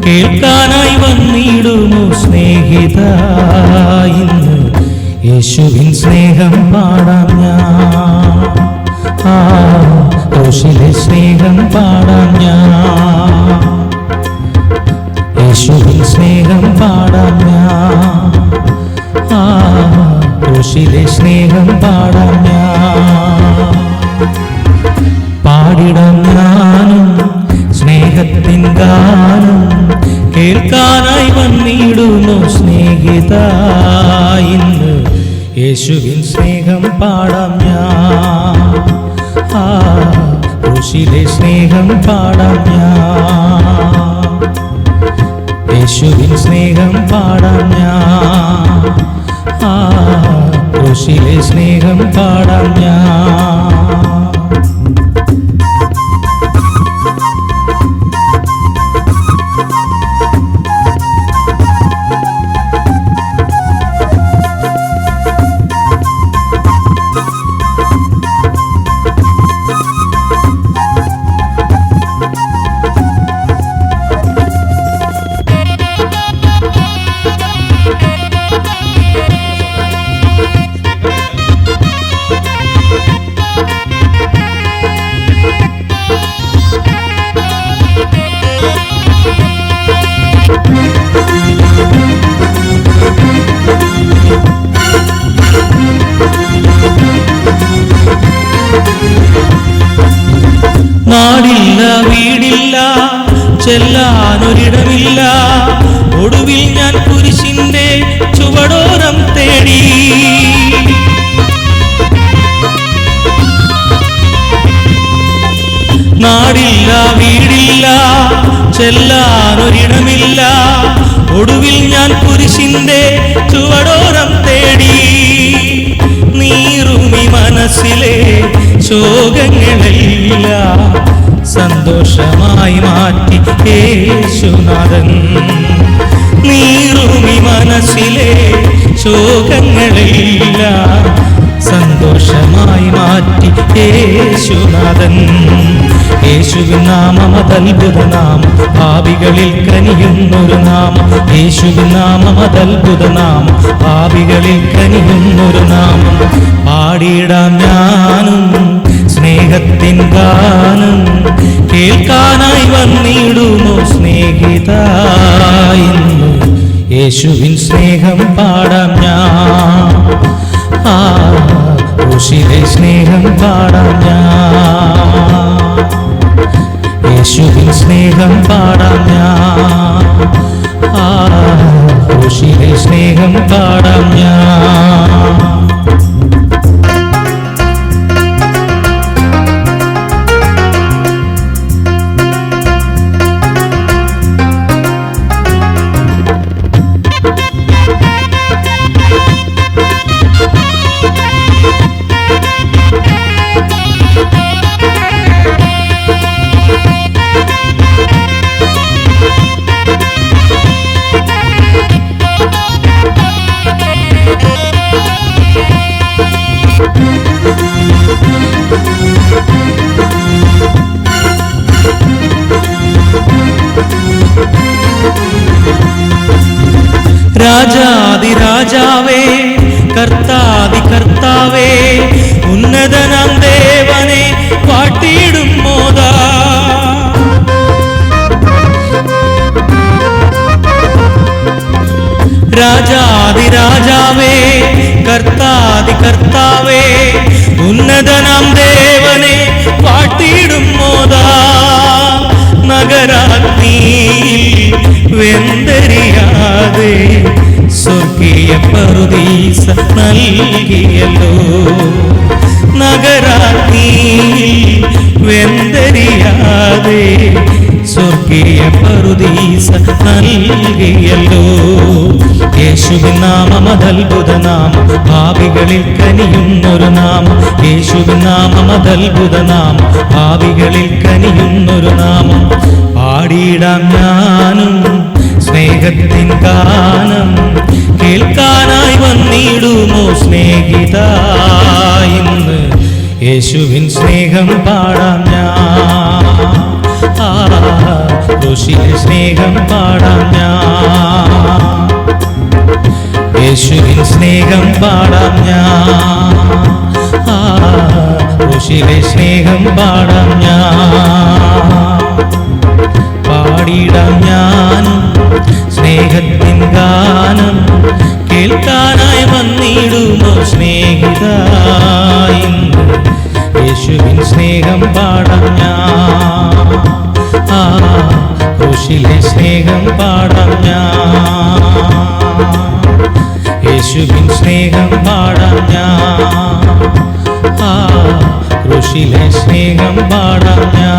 കേൾക്കാനായി വന്നിടുമോ സ്നേഹിത, ഇന്ന് യേശുവിൻ സ്നേഹം പാടാം ഞാൻ. ക്രൂശിലെ സ്നേഹം പാടാം ഞാൻ, യേശുവിൻ സ്നേഹം പാടാം ഞാൻ. ക്രൂശിലെ സ്നേഹം പാടാം ഞാൻ. പാടിടാം ഞാനും സ്നേഹത്തിൻ ഗാനം, കേൾക്കാനായി വന്നിടുന്നു സ്നേഹിത, ഇന്ന് യേശുവിൻ സ്നേഹം പാടാം ഞാൻ. ക്രൂശിലെ സ്നേഹം പാടാം ഞാൻ, യേശുവിൻ സ്നേഹം പാടാം ഞാൻ. ക്രൂശിലെ സ്നേഹം പാടാം ഞാൻ. നാടില്ല, വീടില്ല, ചെല്ലാനൊരിടമില്ല, ഒടുവിൽ ഞാൻ കുരിശിന്റെ ചുവടോരം തേടി. നാടില്ല, വീടില്ല, ചെല്ലാനൊരിടമില്ല, ഒടുവിൽ ഞാൻ കുരിശിന്റെ ചുവടോരം തേടി. നീറുമി മനസ്സിലെ ശോകങ്ങളെല്ലാം സന്തോഷമായി മാറ്റി യേശുനാഥൻ. നീറുമി മനസ്സിലെ ശോകങ്ങളെല്ലാം സന്തോഷമായി മാറ്റി യേശുനാഥൻ. യേശുവിൻ നാമം അതത്ഭുത നാമം, പാപികളിൽ കനിയുന്നൊരു നാമം. യേശുവിൻ നാമം അതത്ഭുത നാമം, പാപികളിൽ കനിയുന്നൊരു നാമം. പാടിടാം ഞാനും സ്നേഹത്തിൻ ഗാനം, കേൾക്കാനായി വന്നിടുമോ സ്നേഹിത, ഇന്ന് യേശുവിൻ സ്നേഹം പാടാം ഞാൻ. ക്രൂശിലെ സ്നേഹം പാടാം ഞാൻ, യേശുവിൻ സ്നേഹം പാടാം ഞാൻ. ക്രൂശിലെ സ്നേഹം പാടാം ഞാൻ. രാജാതിരാജാവേ, കർത്താതി കർത്താവേ, ഉന്നതനാം ദേവനെ വാട്ടിയിടും മോദാ. രാജാതിരാജാവേ, കർത്താതി കർത്താവേ, ഉന്നതനാം ദേവനെ വാട്ടിയിടും മോദാ. നഗരാഗ്നിയിൽ വെന്തരിയാതെ സ്വർഗീയ പറുദീസ നൽകിയല്ലോ. നഗരാഗ്നിയിൽ വെന്തരിയാതെ സ്വർഗീയ പറുദീസ നൽകിയല്ലോ. യേശുവിൻ നാമം അതത്ഭുത നാമം, പാപികളിൽ കനിയുന്നൊരു നാമം. യേശുവിൻ നാമം അതത്ഭുത നാമം, പാപികളിൽ കനിയുന്നൊരു നാമം. പാടിടാം ഞാനും സ്നേഹത്തിൻ ഗാനം, കേൾക്കാനായി വന്നിടുമോ സ്നേഹിത, ഇന്ന് യേശുവിൻ സ്നേഹം പാടാം ഞാൻ. ക്രൂശിലെ സ്നേഹം പാടാം ഞാൻ, യേശുവിൻ സ്നേഹം പാടാം ഞാൻ, ക്രൂശിലെ സ്നേഹം പാടാം ഞാൻ. പാടിടാം ഞാനും സ്നേഹത്തിൻ ഗാനം, കേൾക്കാനായി വന്നിടുമോ സ്നേഹിത ഇന്ന് യേശുവിൻ സ്നേഹം പാടാം ഞാൻ, ക്രൂശിലെ സ്നേഹം പാടാം ഞാൻ, യേശുവിൻ സ്നേഹം പാടാം ഞാൻ, ക്രൂശിലെ സ്നേഹം പാടാം ഞാൻ.